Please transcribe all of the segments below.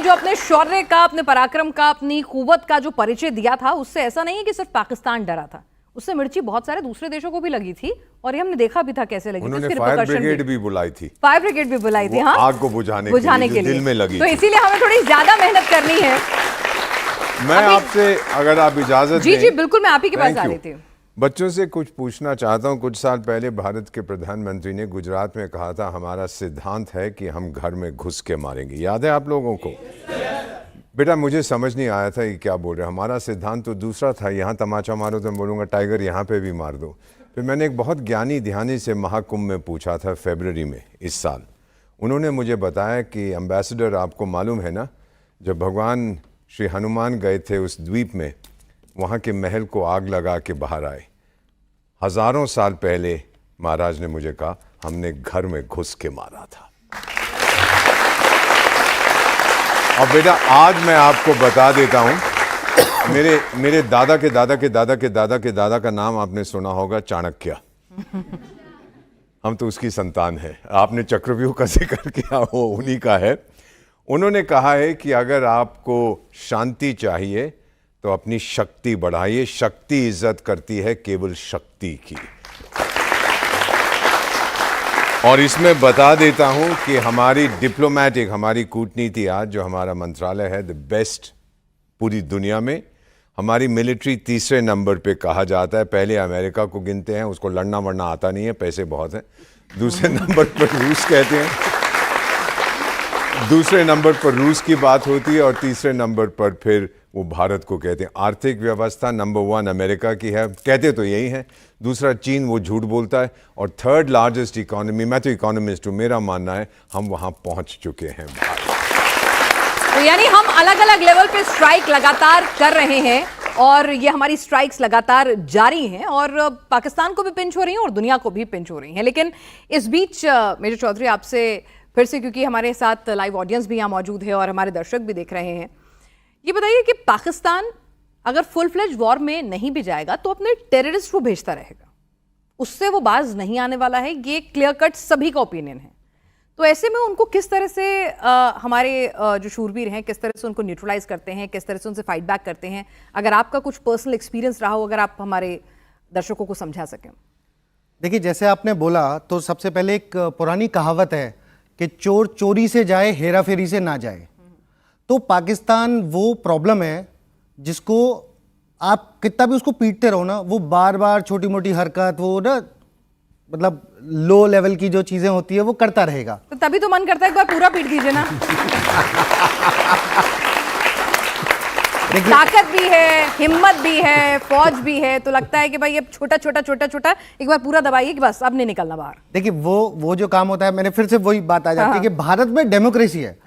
ने जो अपने शौर्य का, अपने पराक्रम का, अपनी कुव्वत का जो परिचय दिया था, उससे ऐसा नहीं है कि सिर्फ पाकिस्तान डरा था, उससे मिर्ची बहुत सारे दूसरे देशों को भी लगी थी और ये हमने देखा भी था कैसे लगी थी। उन्होंने फायर ब्रिगेड भी बुलाई थी, फायर ब्रिगेड भी बुलाई थी, हाँ, आग को बुझाने के लिए दिल में लगी। तो इसीलिए हमें थोड़ी ज्यादा मेहनत करनी है। मैं आपसे, अगर आप इजाजत जी जी बिल्कुल, मैं आप ही के पास आ रही थी। बच्चों से कुछ पूछना चाहता हूं। कुछ साल पहले भारत के प्रधानमंत्री ने गुजरात में कहा था, हमारा सिद्धांत है कि हम घर में घुस के मारेंगे। याद है आप लोगों को? बेटा मुझे समझ नहीं आया था ये क्या बोल रहे हैं। हमारा सिद्धांत तो दूसरा था, यहाँ तमाचा मारो तो मैं बोलूँगा टाइगर यहाँ पे भी मार दो। फिर मैंने एक बहुत ज्ञानी ध्यानी से महाकुंभ में पूछा था फरवरी में इस साल। उन्होंने मुझे बताया कि एम्बेसडर, आपको मालूम है ना, जब भगवान श्री हनुमान गए थे उस द्वीप में, वहाँ के महल को आग लगा के बाहर आए। हजारों साल पहले महाराज ने मुझे कहा, हमने घर में घुस के मारा था। और बेटा आज मैं आपको बता देता हूं, मेरे दादा के दादा के दादा के दादा के दादा का नाम आपने सुना होगा, चाणक्य। हम तो उसकी संतान है। आपने चक्रव्यूह का जिक्र किया, वो उन्हीं का है। उन्होंने कहा है कि अगर आपको शांति चाहिए तो अपनी शक्ति बढ़ाइए। शक्ति इज्जत करती है केवल शक्ति की। और इसमें बता देता हूं कि हमारी डिप्लोमेटिक, हमारी कूटनीति आज जो हमारा मंत्रालय है, द बेस्ट पूरी दुनिया में। हमारी मिलिट्री तीसरे नंबर पे कहा जाता है। पहले अमेरिका को गिनते हैं, उसको लड़ना वड़ना आता नहीं है, पैसे बहुत हैं। दूसरे नंबर पर रूस कहते हैं, दूसरे नंबर पर रूस की बात होती है और तीसरे नंबर पर फिर वो भारत को कहते हैं। आर्थिक व्यवस्था नंबर 1 अमेरिका की है, कहते तो यही है। दूसरा चीन, वो झूठ बोलता है। और थर्ड लार्जेस्ट इकोनॉमी, मैं तो इकोनॉमिस्ट हूँ, मेरा मानना है हम वहाँ पहुँच चुके हैं। तो यानी हम अलग अलग लेवल पे स्ट्राइक लगातार कर रहे हैं और ये हमारी स्ट्राइक्स लगातार जारी हैं और पाकिस्तान को भी पिंच हो रही हैं और दुनिया को भी पिंच हो रही हैं। लेकिन इस बीच मेजर चौधरी, आपसे फिर से, क्योंकि हमारे साथ लाइव ऑडियंस भी यहाँ मौजूद है और हमारे दर्शक भी देख रहे हैं, ये बताइए कि पाकिस्तान अगर फुल फ्लेज वॉर में नहीं भी जाएगा तो अपने टेररिस्ट को भेजता रहेगा, उससे वो बाज नहीं आने वाला है। ये क्लियर कट सभी का ओपिनियन है। तो ऐसे में उनको किस तरह से हमारे जो शूरवीर हैं, किस तरह से उनको न्यूट्रलाइज करते हैं, किस तरह से उनसे फाइट बैक करते हैं? अगर आपका कुछ पर्सनल एक्सपीरियंस रहा हो, अगर आप हमारे दर्शकों को समझा सकें। देखिए, जैसे आपने बोला, तो सबसे पहले एक पुरानी कहावत है कि चोर चोरी से जाए, हेरा फेरी से ना जाए। तो पाकिस्तान वो प्रॉब्लम है जिसको आप कितना भी उसको पीटते रहो ना, वो बार बार छोटी मोटी हरकत, वो ना मतलब लो लेवल की जो चीजें होती है वो करता रहेगा। तो तभी तो मन करता है एक बार पूरा पीट दीजिए ना। ताकत भी है, हिम्मत भी है, फौज भी है, तो लगता है कि भाई अब छोटा छोटा छोटा छोटा एक बार पूरा दबाइए कि बस अब नहीं निकलना बाहर। देखिए, वो जो काम होता है, मैंने फिर से वही बात आ जाती है कि भारत में डेमोक्रेसी है।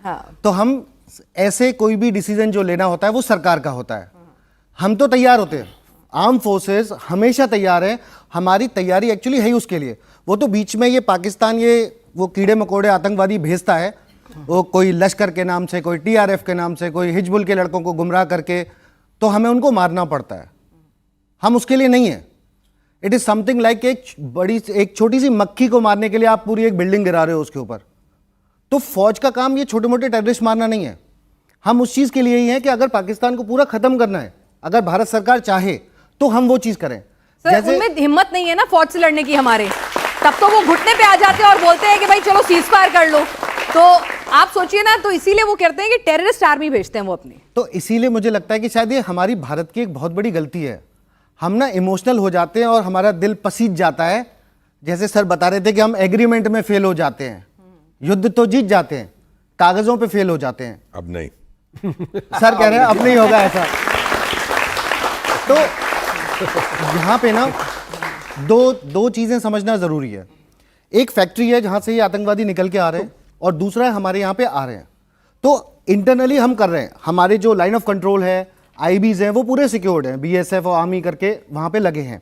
तो हम ऐसे कोई भी डिसीजन जो लेना होता है वो सरकार का होता है। हम तो तैयार होते हैं, आर्म फोर्सेस हमेशा तैयार है। हमारी तैयारी एक्चुअली है ही उसके लिए। वो तो बीच में ये पाकिस्तान वो कीड़े मकोड़े आतंकवादी भेजता है, वो कोई लश्कर के नाम से, कोई TRF के नाम से, कोई हिजबुल के लड़कों को गुमराह करके, तो हमें उनको मारना पड़ता है। हम उसके लिए नहीं है। इट इज समथिंग लाइक एक छोटी सी मक्खी को मारने के लिए आप पूरी एक बिल्डिंग गिरा रहे हो उसके ऊपर। तो फौज का काम ये छोटे मोटे टेररिस्ट मारना नहीं है। हम उस चीज के लिए ही है कि अगर पाकिस्तान को पूरा खत्म करना है, अगर भारत सरकार चाहे तो हम वो चीज करें। सर, उनमें हिम्मत नहीं है ना फौज से लड़ने की हमारे, तब तो वो घुटने पे आ जाते हैं और बोलते हैं कि भाई चलो सीज फायर कर लो। तो आप सोचिए ना, तो इसीलिए वो कहते हैं कि टेररिस्ट आर्मी भेजते हैं वो अपनी। तो इसीलिए मुझे लगता है कि शायद ये हमारी भारत की एक बहुत बड़ी गलती है। हम ना इमोशनल हो जाते हैं और हमारा दिल पसीज जाता है। जैसे सर बता रहे थे कि हम एग्रीमेंट में फेल हो जाते हैं, युद्ध तो जीत जाते हैं, कागजों पे फेल हो जाते हैं। अब नहीं सर कह रहे हैं अब नहीं होगा ऐसा। तो यहां पे ना दो चीजें समझना जरूरी है। एक फैक्ट्री है जहां से ये आतंकवादी निकल के आ रहे हैं और दूसरा है हमारे यहां पे आ रहे हैं। तो इंटरनली हम कर रहे हैं, हमारे जो लाइन ऑफ कंट्रोल है, IBs हैं, वो पूरे सिक्योर्ड हैं, BSF और आर्मी करके वहां पे लगे हैं।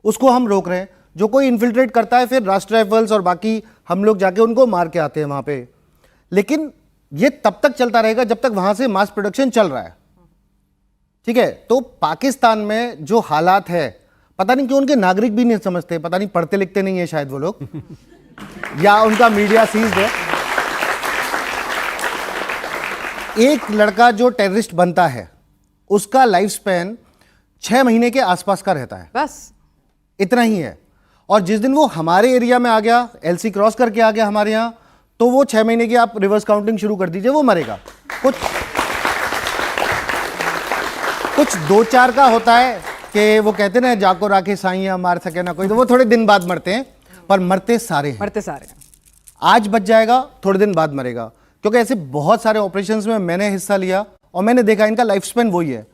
उसको हम रोक रहे हैं। जो कोई इन्फिल्ट्रेट करता है, फिर राष्ट्र राइफल्स और बाकी हम लोग जाके उनको मार के आते हैं वहां पे। लेकिन ये तब तक चलता रहेगा जब तक वहां से मास प्रोडक्शन चल रहा है। ठीक है? तो पाकिस्तान में जो हालात है, पता नहीं क्यों उनके नागरिक भी नहीं समझते, पता नहीं पढ़ते लिखते नहीं है शायद वो लोग या उनका मीडिया सीज्ड है। एक लड़का जो टेररिस्ट बनता है उसका लाइफ स्पैन 6 महीने के आसपास का रहता है, बस इतना ही है। और जिस दिन वो हमारे एरिया में आ गया, एलसी क्रॉस करके आ गया हमारे यहाँ, तो वो 6 महीने की आप रिवर्स काउंटिंग शुरू कर दीजिए, वो मरेगा। कुछ 2-4 का होता है कि वो कहते ना जाको राखे साइयां मार सके ना कोई, तो वो थोड़े दिन बाद मरते हैं, पर मरते सारे हैं। मरते सारे हैं। आज बच जाएगा, थोड़े दिन बाद मरेगा। क्योंकि ऐसे बहुत सारे ऑपरेशंस में मैंने हिस्सा लिया और मैंने देखा इनका लाइफ स्पैन वही है।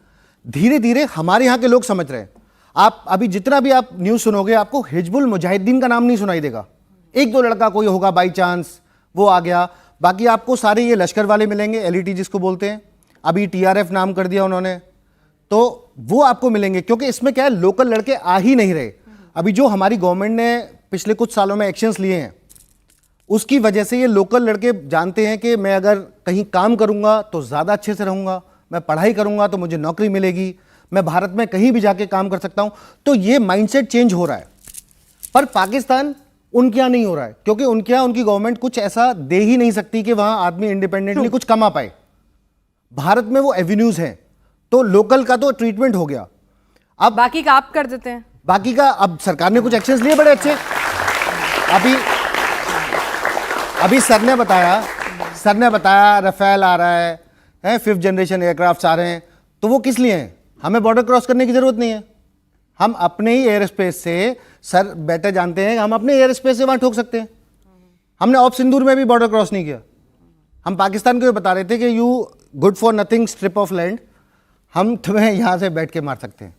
धीरे धीरे हमारे यहाँ के लोग समझ रहे हैं। आप अभी जितना भी आप न्यूज़ सुनोगे, आपको हिजबुल मुजाहिदीन का नाम नहीं सुनाई देगा। 1-2 लड़का कोई होगा बाई चांस, वो आ गया। बाकी आपको सारे ये लश्कर वाले मिलेंगे, एलईटी जिसको बोलते हैं, अभी टीआरएफ नाम कर दिया उन्होंने, तो वो आपको मिलेंगे। क्योंकि इसमें क्या है, लोकल लड़के आ ही नहीं रहे। अभी जो हमारी गवर्नमेंट ने पिछले कुछ सालों में एक्शंस लिए हैं, उसकी वजह से ये लोकल लड़के जानते हैं कि मैं अगर कहीं काम करूंगा तो ज़्यादा अच्छे से रहूंगा, मैं पढ़ाई करूंगा तो मुझे नौकरी मिलेगी, मैं भारत में कहीं भी जाके काम कर सकता हूं। तो ये माइंडसेट चेंज हो रहा है। पर पाकिस्तान उनके यहाँ नहीं हो रहा है, क्योंकि उनके यहाँ उनकी गवर्नमेंट कुछ ऐसा दे ही नहीं सकती कि वहां आदमी इंडिपेंडेंटली कुछ कमा पाए। भारत में वो एवेन्यूज हैं, तो लोकल का तो ट्रीटमेंट हो गया। अब बाकी का आप कर देते हैं। बाकी का अब सरकार ने कुछ एक्शंस लिए बड़े अच्छे। अभी सर ने बताया रफेल आ रहा है, 5th जनरेशन एयरक्राफ्ट आ रहे हैं, तो वो किस लिए हैं? हमें बॉर्डर क्रॉस करने की जरूरत नहीं है। हम अपने ही एयर स्पेस से, सर बेटे जानते हैं, हम अपने एयर स्पेस से वहां ठोक सकते हैं। हमने ऑप सिंदूर में भी बॉर्डर क्रॉस नहीं किया। हम पाकिस्तान को ये बता रहे थे कि you good for nothing strip of land, हम तुम्हें यहां से बैठ के मार सकते हैं।